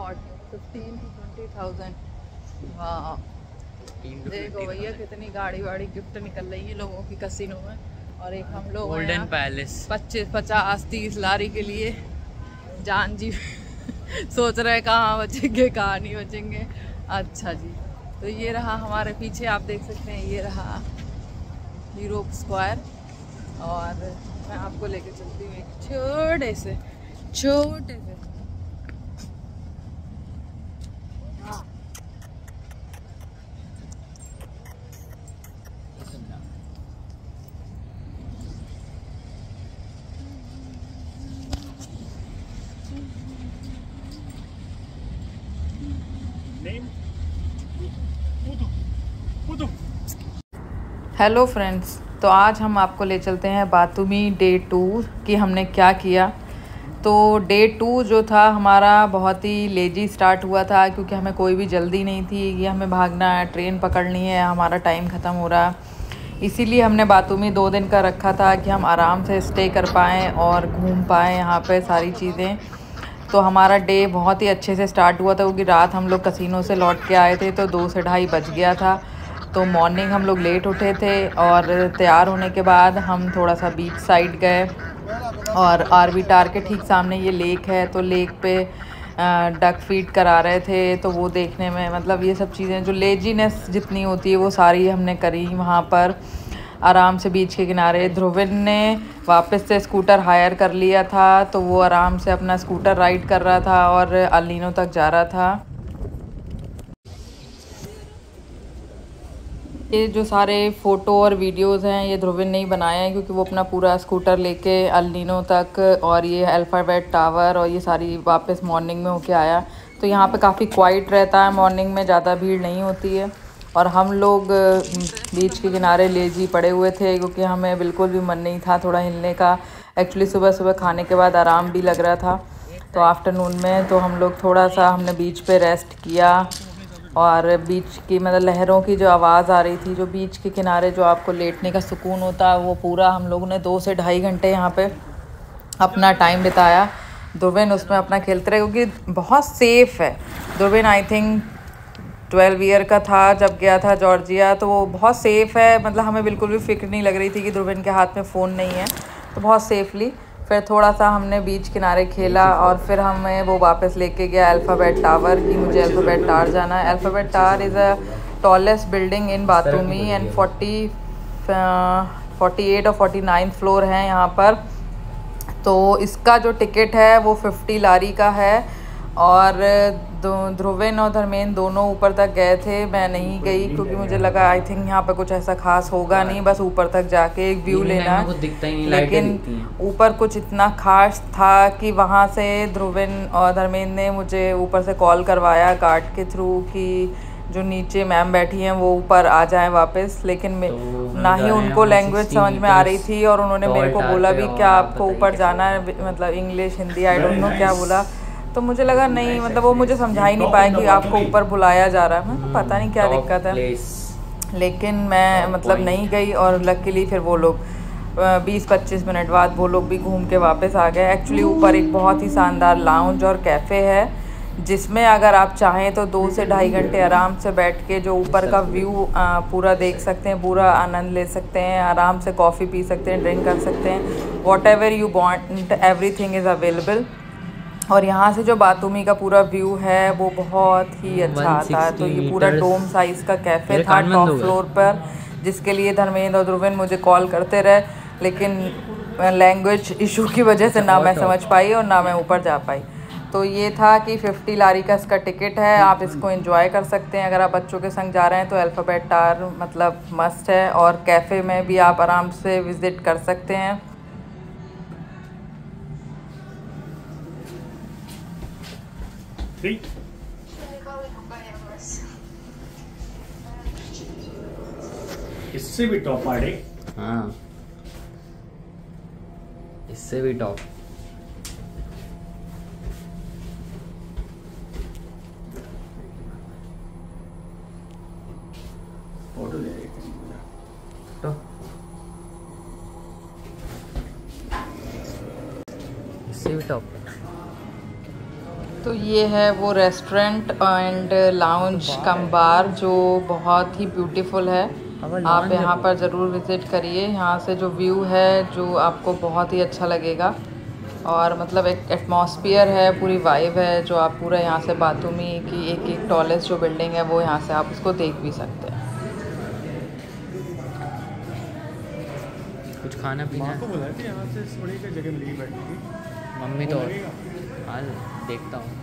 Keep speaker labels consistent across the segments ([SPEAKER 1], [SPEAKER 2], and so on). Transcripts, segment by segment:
[SPEAKER 1] 15,000 to 20,000। वाह, देखो भैया कितनी गाड़ी वाड़ी गिफ्ट निकल रही है लोगों की कैसीनो में। और एक हम लोग
[SPEAKER 2] गोल्डन पैलेस
[SPEAKER 1] 25-50-30 लारी के लिए जान जी सोच रहे कहाँ बचेंगे कहाँ नहीं बचेंगे। अच्छा जी, तो ये रहा हमारे पीछे, आप देख सकते हैं ये रहा यूरोप स्क्वायर। और मैं आपको लेके चलती हूँ एक छोटे से हेलो फ्रेंड्स, तो आज हम आपको ले चलते हैं बातूमी डे 2 कि हमने क्या किया। तो डे 2 जो था हमारा बहुत ही लेजी स्टार्ट हुआ था, क्योंकि हमें कोई भी जल्दी नहीं थी कि हमें भागना है, ट्रेन पकड़नी है, हमारा टाइम ख़त्म हो रहा। इसीलिए हमने बातूमी 2 दिन का रखा था कि हम आराम से स्टे कर पाएँ और घूम पाएँ यहाँ पे सारी चीज़ें। तो हमारा डे बहुत ही अच्छे से स्टार्ट हुआ था, क्योंकि रात हम लोग कसिनो से लौट के आए थे तो 2 से ढाई बज गया था। तो मॉर्निंग हम लोग लेट उठे थे और तैयार होने के बाद हम थोड़ा सा बीच साइड गए। और आर्बिटार के ठीक सामने ये लेक है, तो लेक पे डक फीड करा रहे थे। तो वो देखने में मतलब ये सब चीज़ें जो लेजीनेस जितनी होती है वो सारी हमने करी वहाँ पर आराम से बीच के किनारे। ध्रुविन ने वापस से स्कूटर हायर कर लिया था, तो वो आराम से अपना स्कूटर राइड कर रहा था और अलिनो तक जा रहा था। ये जो सारे फ़ोटो और वीडियोस हैं ये ध्रुविन ने ही बनाए हैं, क्योंकि वो अपना पूरा स्कूटर लेके अलिनो तक और ये अल्फ़ाबेट टावर और ये सारी वापस मॉर्निंग में होके आया। तो यहाँ पे काफ़ी क्वाइट रहता है, मॉर्निंग में ज़्यादा भीड़ नहीं होती है। और हम लोग बीच के किनारे लेजी पड़े हुए थे, क्योंकि हमें बिल्कुल भी मन नहीं था थोड़ा हिलने का। एक्चुअली सुबह सुबह खाने के बाद आराम भी लग रहा था। तो आफ्टरनून में तो हम लोग थोड़ा सा हमने बीच पे रेस्ट किया। और बीच की मतलब लहरों की जो आवाज़ आ रही थी, जो बीच के किनारे जो आपको लेटने का सुकून होता है, वो पूरा हम लोगों ने 2 से ढाई घंटे यहाँ पे अपना टाइम बिताया। ध्रुविन उसमें अपना खेलते रहे, क्योंकि बहुत सेफ़ है। ध्रुविन आई थिंक 12 ईयर का था जब गया था जॉर्जिया, तो वो बहुत सेफ़ है। मतलब हमें बिल्कुल भी फ़िक्र नहीं लग रही थी कि ध्रुविन के हाथ में फ़ोन नहीं है, तो बहुत सेफली फिर थोड़ा सा हमने बीच किनारे खेला। और फिर हमें वो वापस लेके गया अल्फ़ाबेट टावर कि मुझे अल्फ़ाबेट टावर जाना है। Alphabet Tower is a tallest building in Batumi and 48 और 49 फ्लोर है यहाँ पर। तो इसका जो टिकट है वो 50 लारी का है। और ध्रुविन और धर्मेंद्र दोनों ऊपर तक गए थे, मैं नहीं गई क्योंकि मुझे लगा आई थिंक यहाँ पर कुछ ऐसा खास होगा नहीं, बस ऊपर तक जाके एक व्यू लेना। लेकिन ऊपर कुछ इतना खास था कि वहाँ से ध्रुविन और धर्मेंद्र ने मुझे ऊपर से कॉल करवाया गार्ड के थ्रू कि जो नीचे मैम बैठी हैं वो ऊपर आ जाएं वापस। लेकिन तो ना ही उनको लैंग्वेज समझ में आ रही थी, और उन्होंने मेरे को बोला भी क्या आपको ऊपर जाना है, मतलब English Hindi I don't know क्या बोला। तो मुझे लगा नहीं, मतलब वो मुझे समझा ही नहीं पाया कि आपको ऊपर बुलाया जा रहा है। मैं पता नहीं क्या दिक्कत है, लेकिन मैं मतलब नहीं गई। और लकीली फिर वो लोग 20-25 मिनट बाद वो लोग भी घूम के वापस आ गए। एक्चुअली ऊपर एक बहुत ही शानदार लाउंज और कैफ़े है, जिसमें अगर आप चाहें तो 2 से ढाई घंटे आराम से बैठ के जो ऊपर का व्यू पूरा देख सकते हैं, पूरा आनंद ले सकते हैं। आराम से कॉफ़ी पी सकते हैं, ड्रिंक कर सकते हैं, what ever you want, everything is available. और यहाँ से जो बातूमी का पूरा व्यू है वो बहुत ही अच्छा आता है। तो ये पूरा डोम साइज़ का कैफ़े था टॉप फ्लोर पर, जिसके लिए धर्मेंद्र और ध्रुविन मुझे कॉल करते रहे, लेकिन लैंग्वेज इशू की वजह से ना मैं समझ पाई और ना मैं ऊपर जा पाई। तो ये था कि 50 लारी का इसका टिकट है, आप इसको एंजॉय कर सकते हैं। अगर आप बच्चों के संग जा रहे हैं तो अल्फ़ाबेट टावर मतलब मस्ट है, और कैफ़े में भी आप आराम से विज़िट कर सकते हैं।
[SPEAKER 3] इससे भी टॉप आड़े।
[SPEAKER 2] हाँ, इससे भी टॉप।
[SPEAKER 3] फोटो ले
[SPEAKER 2] तो इससे भी टॉप।
[SPEAKER 1] तो ये है वो रेस्टोरेंट एंड लाउंज कम बार जो बहुत ही ब्यूटीफुल है। आप यहाँ पर ज़रूर विज़िट करिए। यहाँ से जो व्यू है जो आपको बहुत ही अच्छा लगेगा और मतलब एक एटमॉस्फेयर है, पूरी वाइब है जो आप पूरा यहाँ से बातूमी की एक टॉलेस्ट जो बिल्डिंग है वो यहाँ से आप उसको देख भी सकते हैं।
[SPEAKER 2] कुछ खाना पीना
[SPEAKER 3] को बोला कि यहाँ से थोड़ी की जगह मिलेगी बैठने की।
[SPEAKER 2] मम्मी तो हाल देखता हूँ।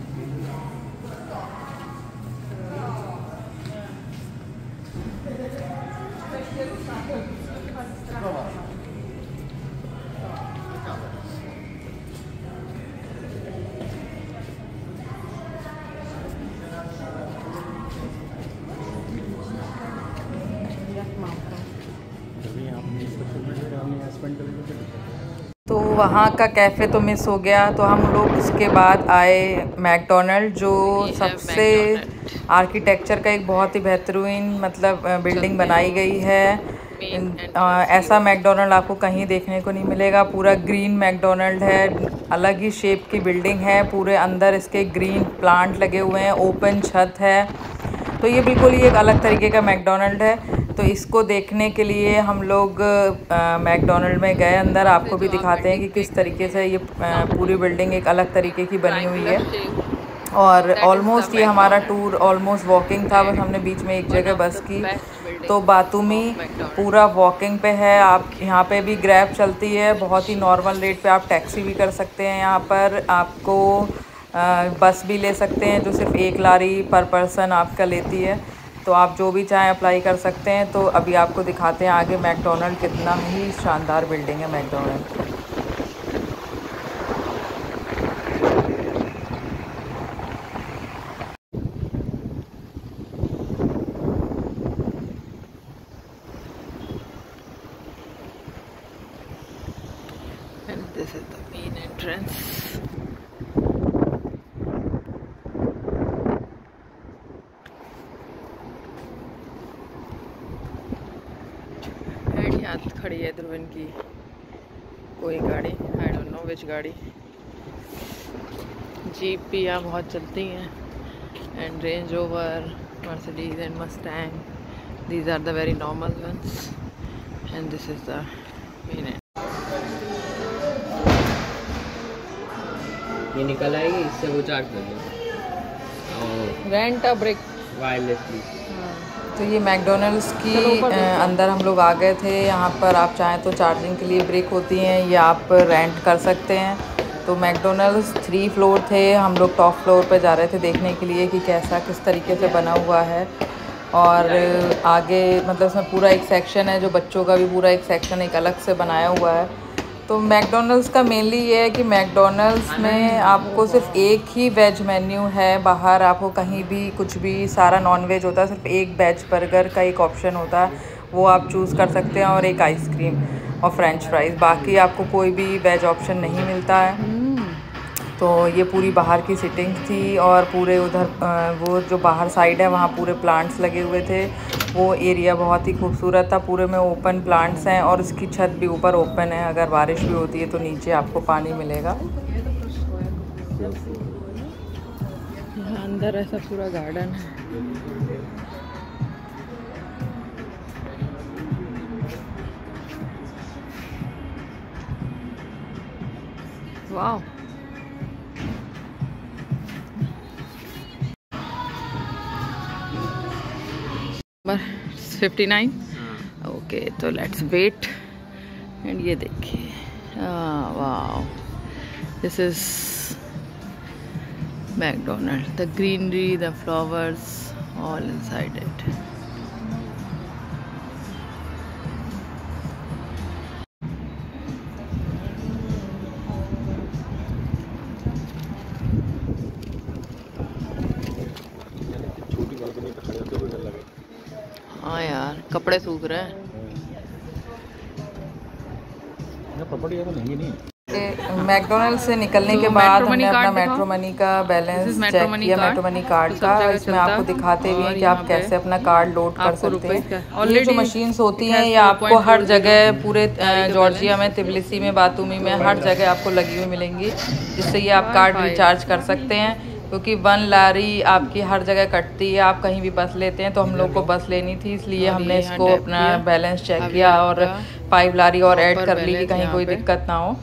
[SPEAKER 1] तो वहाँ का कैफ़े तो मिस हो गया, तो हम लोग उसके बाद आए मैकडोनल्ड, जो सबसे आर्किटेक्चर का एक बहुत ही बेहतरीन मतलब बिल्डिंग बनाई गई है। ऐसा मैकडोनल्ड आपको कहीं देखने को नहीं मिलेगा। पूरा ग्रीन मैकडोनल्ड है, अलग ही शेप की बिल्डिंग है, पूरे अंदर इसके ग्रीन प्लांट लगे हुए हैं, ओपन छत है। तो ये बिल्कुल ही एक अलग तरीके का मैकडोनल्ड है। तो इसको देखने के लिए हम लोग मैकडोनल्ड में गए अंदर। आपको भी दिखाते हैं कि किस तरीके से ये पूरी बिल्डिंग एक अलग तरीके की बनी हुई है। और ऑलमोस्ट ये हमारा टूर ऑलमोस्ट वॉकिंग था, बस हमने बीच में एक जगह बस की। तो बातूमी पूरा वॉकिंग पे है। आप यहाँ पे भी ग्रैब चलती है, बहुत ही नॉर्मल रेट पे आप टैक्सी भी कर सकते हैं। यहाँ पर आपको बस भी ले सकते हैं जो सिर्फ 1 लारी पर पर्सन आपका लेती है। तो आप जो भी चाहें अप्लाई कर सकते हैं। तो अभी आपको दिखाते हैं आगे मैकडोनल्ड, कितना ही शानदार बिल्डिंग है McDonald. And this is the main entrance. यहाँ खड़ी है ध्रुवन की कोई गाड़ी, आई डोंट नो विच गाड़ी। जीप भी यहाँ बहुत चलती हैं, and Range Rover, Mercedes and Mustang, these are the very normal ones, and this is the main.
[SPEAKER 2] ये निकल आएगी, इससे वो चार्ज कर दो।
[SPEAKER 1] Rent a break
[SPEAKER 2] wirelessly.
[SPEAKER 1] तो ये मैकडोनल्ड्स की अंदर हम लोग आ गए थे। यहाँ पर आप चाहें तो चार्जिंग के लिए ब्रेक होती हैं, ये आप रेंट कर सकते हैं। तो मैकडोनल्ड्स 3 फ्लोर थे, हम लोग टॉप फ्लोर पे जा रहे थे देखने के लिए कि कैसा किस तरीके से बना हुआ है। और आगे मतलब इसमें पूरा एक सेक्शन है, जो बच्चों का भी पूरा एक सेक्शन एक अलग से बनाया हुआ है। तो मैकडोनल्ड्स का मेनली ये है कि मैकडोनल्ड्स में आपको सिर्फ एक ही वेज मेन्यू है। बाहर आपको कहीं भी कुछ भी सारा नॉन वेज होता है, सिर्फ एक वेज बर्गर का एक ऑप्शन होता है, वो आप चूज़ कर सकते हैं, और एक आइसक्रीम और फ्रेंच फ्राइज़। बाकी आपको कोई भी वेज ऑप्शन नहीं मिलता है। तो ये पूरी बाहर की सिटिंग थी, और पूरे उधर वो जो बाहर साइड है वहाँ पूरे प्लांट्स लगे हुए थे। वो एरिया बहुत ही खूबसूरत था, पूरे में ओपन प्लांट्स हैं, और इसकी छत भी ऊपर ओपन है। अगर बारिश भी होती है तो नीचे आपको पानी मिलेगा। यहाँ अंदर ऐसा पूरा गार्डन है। वाह, नंबर 59। ओके, तो लेट्स वेट। एंड ये देखिए, वाह, this is McDonald, the greenery, the flowers, all inside it. हाँ यार, कपड़े सूख रहे हैं। मैकडोनल्ड से निकलने के बाद हमने अपना मेट्रो मनी का बैलेंस चेक किया, मेट्रो मनी कार्ड का। इसमें आपको दिखाते भी हैं कि आप कैसे अपना कार्ड लोड कर सकते हैं। ये जो मशीन्स होती हैं ये आपको हर जगह पूरे जॉर्जिया में, तिबिलिसी में, बातूमी में, हर जगह आपको लगी हुई मिलेंगी, जिससे ये आप कार्ड रिचार्ज कर सकते हैं। क्योंकि 1 लारी आपकी हर जगह कटती है, आप कहीं भी बस लेते हैं। तो हम लोग को बस लेनी थी, इसलिए हमने इसको अपना बैलेंस चेक किया और 5 लारी और ऐड कर ली कि कहीं कोई दिक्कत ना हो।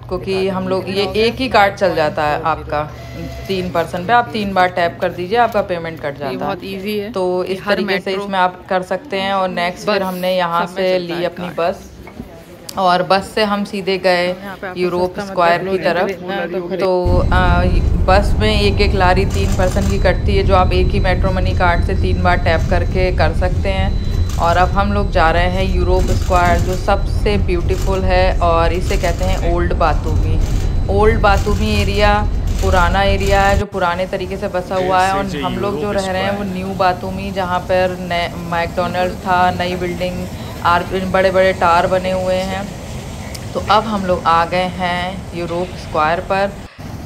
[SPEAKER 1] क्योंकि हम लोग ये एक ही कार्ड चल जाता है आपका 3 पर्सन पे, आप 3 बार टैप कर दीजिए, आपका पेमेंट कट जाता है।
[SPEAKER 4] बहुत इजी है।
[SPEAKER 1] तो इस तरीके से इसमें आप कर सकते हैं। और नेक्स्ट फिर हमने यहाँ से ली अपनी बस, और बस से हम सीधे गए यूरोप स्क्वायर की तरफ। तो बस में एक लारी 3 पर्सन की कटती है, जो आप एक ही मेट्रो मनी कार्ड से 3 बार टैप करके कर सकते हैं। और अब हम लोग जा रहे हैं यूरोप स्क्वायर, जो सबसे ब्यूटीफुल है और इसे कहते हैं ओल्ड बातूमी। ओल्ड बातूमी एरिया पुराना एरिया है, जो पुराने तरीके से बसा हुआ है। और हम लोग जो रह रहे हैं वो न्यू बातूमी, जहाँ पर मैकडोनल्ड था, नई बिल्डिंग, बड़े बड़े टावर बने हुए हैं। तो अब हम लोग आ गए हैं यूरोप स्क्वायर पर,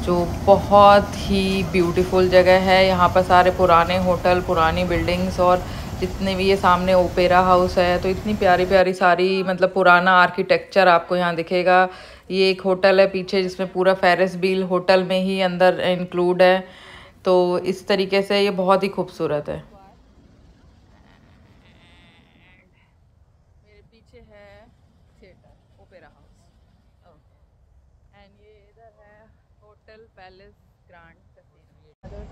[SPEAKER 1] जो बहुत ही ब्यूटीफुल जगह है। यहाँ पर सारे पुराने होटल, पुरानी बिल्डिंग्स, और जितने भी ये सामने ओपेरा हाउस है, तो इतनी प्यारी प्यारी सारी मतलब पुराना आर्किटेक्चर आपको यहाँ दिखेगा। ये एक होटल है पीछे, जिसमें पूरा फेरिस व्हील होटल में ही अंदर इंक्लूड है। तो इस तरीके से ये बहुत ही खूबसूरत है। मेरे पीछे है थिएटर ओपेरा हाउस, एंड ये इधर है hotel palace grand casino.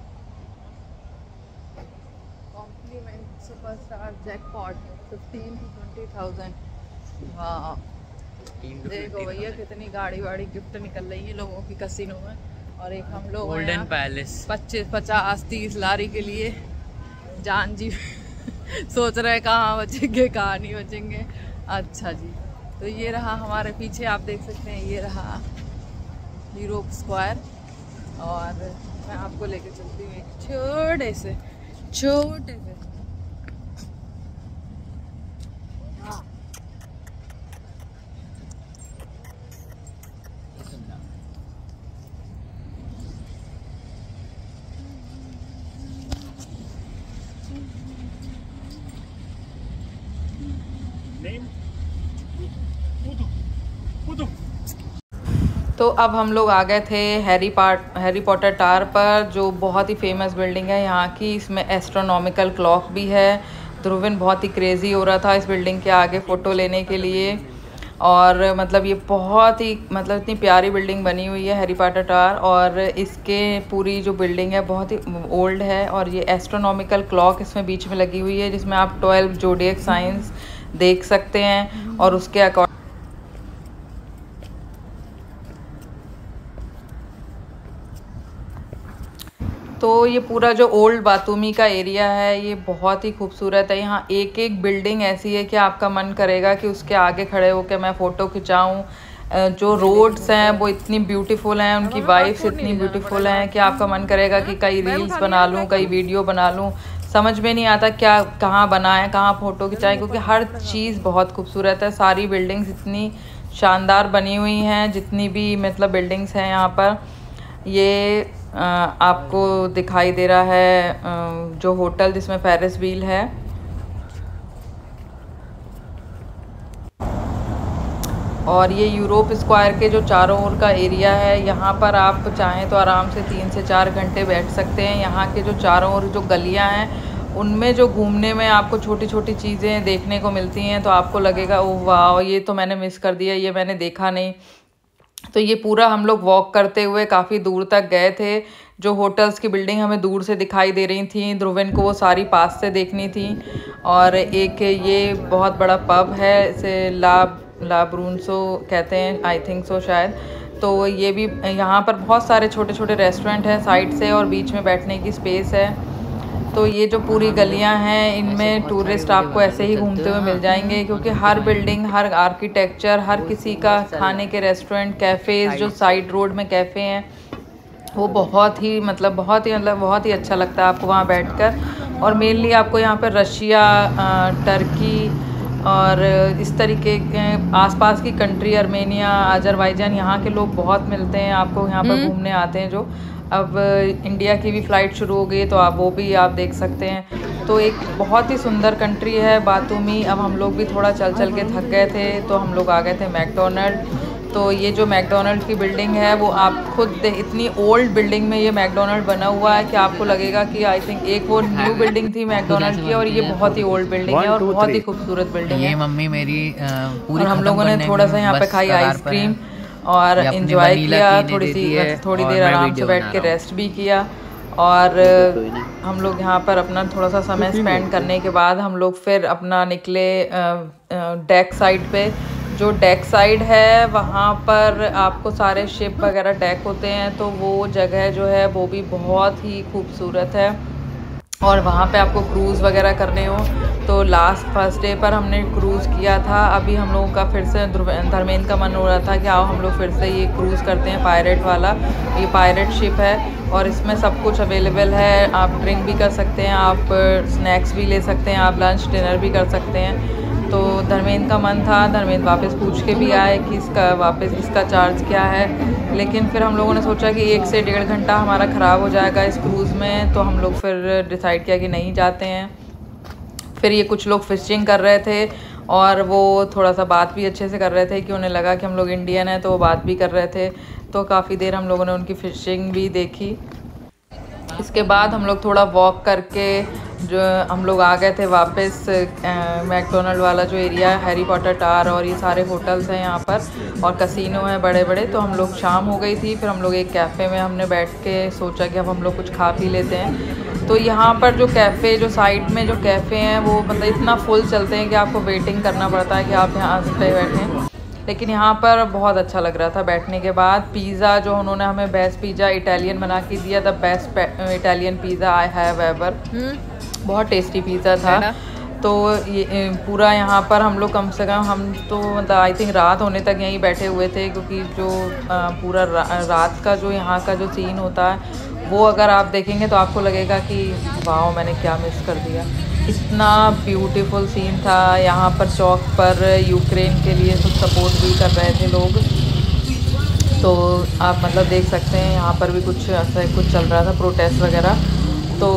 [SPEAKER 1] Compliment superstar jackpot 15 to 20,000। हाँ देखो भैया कितनी गाड़ी वाड़ी गिफ्ट निकल रही है लोगों की कैसीनो में। और एक हम लोग
[SPEAKER 2] गोल्डन पैलेस
[SPEAKER 1] 25-50-30 लारी के लिए जान जी सोच रहे हैं कहाँ बचेंगे कहाँ नहीं बचेंगे। अच्छा जी, तो ये रहा हमारे पीछे, आप देख सकते हैं ये रहा यूरोप स्क्वायर। और मैं आपको लेके चलती हूँ एक छोटे से तो अब हम लोग आ गए थे हैरी पॉटर टावर पर, जो बहुत ही फेमस बिल्डिंग है यहाँ की। इसमें एस्ट्रोनॉमिकल क्लॉक भी है। ध्रुविन बहुत ही क्रेज़ी हो रहा था इस बिल्डिंग के आगे फ़ोटो लेने के लिए। और मतलब ये बहुत ही मतलब इतनी प्यारी बिल्डिंग बनी हुई है हैरी पॉटर टावर। और इसके पूरी जो बिल्डिंग है बहुत ही ओल्ड है। और ये एस्ट्रोनॉमिकल क्लॉक इसमें बीच में लगी हुई है, जिसमें आप 12 ज़ोडिएक साइंस देख सकते हैं। और उसके अकॉर्डिंग तो ये पूरा जो ओल्ड बातूमी का एरिया है ये बहुत ही खूबसूरत है। यहाँ एक एक बिल्डिंग ऐसी है कि आपका मन करेगा कि उसके आगे खड़े होकर मैं फ़ोटो खिंचाऊँ। जो रोड्स हैं वो इतनी ब्यूटीफुल हैं, उनकी वाइब्स इतनी ब्यूटीफुल हैं कि आपका मन करेगा कि कई रील्स बना लूँ, कई वीडियो बना लूँ। समझ में नहीं आता क्या कहाँ बनाएं, कहाँ फ़ोटो खिंचाएं, क्योंकि हर चीज़ बहुत खूबसूरत है। सारी बिल्डिंग्स इतनी शानदार बनी हुई हैं, जितनी भी मतलब बिल्डिंग्स हैं यहाँ पर। ये आपको दिखाई दे रहा है जो होटल जिसमें फेरिस व्हील है। और ये यूरोप स्क्वायर के जो चारों ओर का एरिया है, यहाँ पर आप चाहें तो आराम से 3 से 4 घंटे बैठ सकते हैं। यहाँ के जो चारों ओर जो गलियाँ हैं, उनमें जो घूमने में आपको छोटी छोटी चीज़ें देखने को मिलती हैं, तो आपको लगेगा ओह वाह, ये तो मैंने मिस कर दिया, ये मैंने देखा नहीं। तो ये पूरा हम लोग वॉक करते हुए काफ़ी दूर तक गए थे। जो होटल्स की बिल्डिंग हमें दूर से दिखाई दे रही थी, ध्रुविन को वो सारी पास से देखनी थी। और एक ये बहुत बड़ा पब है, इसे ला ब्रूनसो कहते हैं, आई थिंक सो शायद। तो ये भी यहाँ पर बहुत सारे छोटे छोटे रेस्टोरेंट हैं साइड से, और बीच में बैठने की स्पेस है। तो ये जो पूरी गलियां हैं, इनमें टूरिस्ट आपको ऐसे ही घूमते हुए मिल जाएंगे, क्योंकि हर बिल्डिंग, हर आर्किटेक्चर, हर किसी का खाने के रेस्टोरेंट, कैफ़ेज़, जो साइड रोड में कैफ़े हैं, वो बहुत ही अच्छा लगता है आपको वहाँ बैठकर। और मेनली आपको यहाँ पर रशिया, टर्की और इस तरीके के आसपास की कंट्री, आर्मेनिया, अजरबैजान, यहाँ के लोग बहुत मिलते हैं आपको यहाँ पर घूमने आते हैं। जो अब इंडिया की भी फ़्लाइट शुरू हो गई, तो आप वो भी आप देख सकते हैं। तो एक बहुत ही सुंदर कंट्री है बातूमी। अब हम लोग भी थोड़ा चल के थक गए थे, तो हम लोग आ गए थे मैकडोनल्ड। तो ये जो मैकडोनल्ड की बिल्डिंग है वो आप खुद इतनी ओल्ड बिल्डिंग में ये मैकडोनल्ड बना हुआ है कि आपको लगेगा कि आई थिंक एक वो न्यू बिल्डिंग थी मैकडोनल्ड की और ये बहुत ही ओल्ड बिल्डिंग है और बहुत ही खूबसूरत बिल्डिंग है।
[SPEAKER 2] ये मम्मी मेरी पूरी,
[SPEAKER 1] और हम लोगों ने थोड़ा सा यहाँ पे खाई आइसक्रीम और इंजॉय किया, थोड़ी देर आराम से बैठ के रेस्ट भी किया। और हम लोग यहाँ पर अपना थोड़ा सा समय स्पेंड करने के बाद हम लोग फिर अपना निकले डेक साइड पे। जो डेक साइड है वहाँ पर आपको सारे शिप वगैरह डेक होते हैं, तो वो जगह जो है वो भी बहुत ही खूबसूरत है और वहाँ पे आपको क्रूज़ वगैरह करने हो तो फर्स्ट डे पर हमने क्रूज़ किया था। अभी हम लोगों का फिर से धर्मेंद्र का मन हो रहा था कि आओ हम लोग फिर से ये क्रूज़ करते हैं पायरेट वाला। ये पायरेट शिप है और इसमें सब कुछ अवेलेबल है। आप ड्रिंक भी कर सकते हैं, आप स्नैक्स भी ले सकते हैं, आप लंच डिनर भी कर सकते हैं। तो धर्मेंद्र का मन था, धर्मेंद्र वापस पूछ के भी आए कि इसका चार्ज क्या है, लेकिन फिर हम लोगों ने सोचा कि 1 से 1.5 घंटा हमारा ख़राब हो जाएगा इस क्रूज़ में, तो हम लोग फिर डिसाइड किया कि नहीं जाते हैं। फिर ये कुछ लोग फ़िशिंग कर रहे थे और वो थोड़ा सा बात भी अच्छे से कर रहे थे कि उन्हें लगा कि हम लोग इंडियन हैं, तो वो बात भी कर रहे थे। तो काफ़ी देर हम लोगों ने उनकी फ़िशिंग भी देखी। इसके बाद हम लोग थोड़ा वॉक करके जो हम लोग आ गए थे वापस मैकडोनल्ड वाला जो एरिया है, हैरी पॉटर टावर और ये सारे होटल्स हैं यहाँ पर और कसिनो हैं बड़े बड़े। तो हम लोग शाम हो गई थी, फिर हम लोग एक कैफ़े में हमने बैठ के सोचा कि अब हम लोग कुछ खा पी लेते हैं। तो यहाँ पर जो कैफ़े जो साइड में जो कैफ़े हैं वो मतलब इतना फुल चलते हैं कि आपको वेटिंग करना पड़ता है कि आप यहाँ पे बैठें, लेकिन यहाँ पर बहुत अच्छा लग रहा था बैठने के बाद। पिज़्ज़ा जो उन्होंने हमें बेस्ट पिज़्ज़ा इटालियन बना के दिया, the best Italian pizza I have ever, बहुत टेस्टी पिज़्ज़ा था। तो ये पूरा यहाँ पर हम लोग कम से कम हम तो मतलब आई थिंक रात होने तक यहीं बैठे हुए थे, क्योंकि जो पूरा रात का जो यहाँ का जो सीन होता है वो अगर आप देखेंगे तो आपको लगेगा कि वाह मैंने क्या मिस कर दिया। इतना ब्यूटीफुल सीन था। यहाँ पर चौक पर यूक्रेन के लिए कुछ सपोर्ट भी कर रहे थे लोग, तो आप मतलब देख सकते हैं यहाँ पर भी कुछ ऐसा कुछ चल रहा था, प्रोटेस्ट वगैरह। तो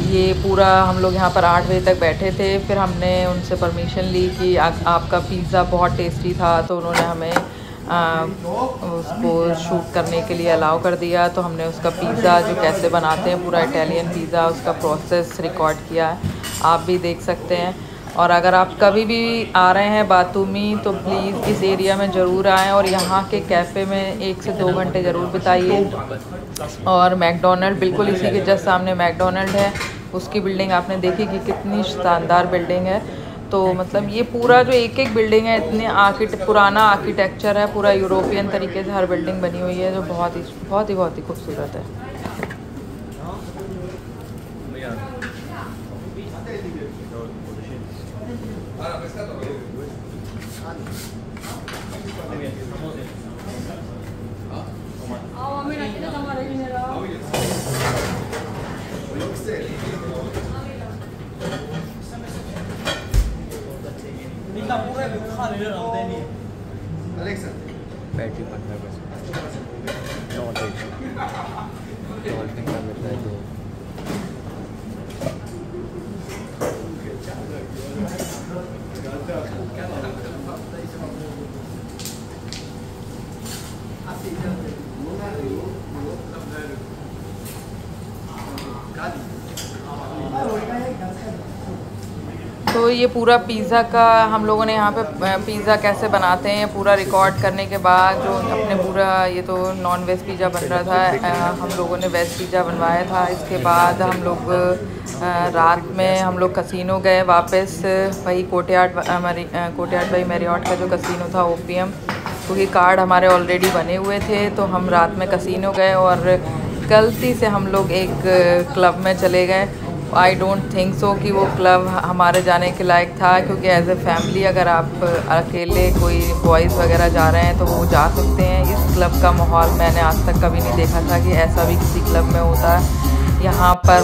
[SPEAKER 1] ये पूरा हम लोग यहाँ पर 8 बजे तक बैठे थे। फिर हमने उनसे परमिशन ली कि आपका पिज़्ज़ा बहुत टेस्टी था, तो उन्होंने हमें उसको शूट करने के लिए अलाउ कर दिया। तो हमने उसका पिज़्ज़ा जो कैसे बनाते हैं पूरा इटालियन पिज़्ज़ा, उसका प्रोसेस रिकॉर्ड किया है, आप भी देख सकते हैं। और अगर आप कभी भी आ रहे हैं बातूमी तो प्लीज़ इस एरिया में ज़रूर आएँ और यहाँ के कैफ़े में 1 से 2 घंटे ज़रूर बिताइए। और मैकडोनल्ड बिल्कुल इसी के जस्ट सामने मैकडोनल्ड है, उसकी बिल्डिंग आपने देखी कि कितनी शानदार बिल्डिंग है। तो मतलब ये पूरा जो एक बिल्डिंग है इतने पुराना आर्किटेक्चर है, पूरा यूरोपियन तरीके से हर बिल्डिंग बनी हुई है, जो बहुत ही खूबसूरत है।
[SPEAKER 2] बैटरी 15%
[SPEAKER 1] तो ये पूरा पिज़्ज़ा का हम लोगों ने यहाँ पे पिज़्ज़ा कैसे बनाते हैं पूरा रिकॉर्ड करने के बाद जो अपने पूरा ये तो नॉन वेज पिज़्ज़ा बन रहा था, हम लोगों ने वेज पिज़्ज़ा बनवाया था। इसके बाद हम लोग रात में हम लोग कसिनो गए वापस, वही कोर्टयार्ड बाई मैरियट का जो कसिनो था ओपीएम, क्योंकि कार्ड हमारे ऑलरेडी बने हुए थे। तो हम रात में कसिनो गए और गलती से हम लोग एक क्लब में चले गए। आई डोंट थिंक सो कि वो क्लब हमारे जाने के लायक था, क्योंकि एज ए फैमिली अगर आप अकेले कोई बॉयज़ वगैरह जा रहे हैं तो वो जा सकते हैं। इस क्लब का माहौल मैंने आज तक कभी नहीं देखा था कि ऐसा भी किसी क्लब में होता है यहाँ पर।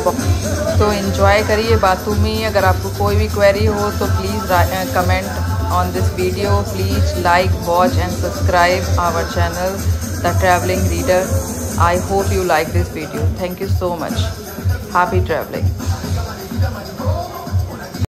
[SPEAKER 1] तो इन्जॉय करिए बातूमी। अगर आपको कोई भी क्वेरी हो तो please comment on this video. Please like, watch and subscribe our channel the travelling reader. I hope you like this video. Thank you so much. Happy traveling.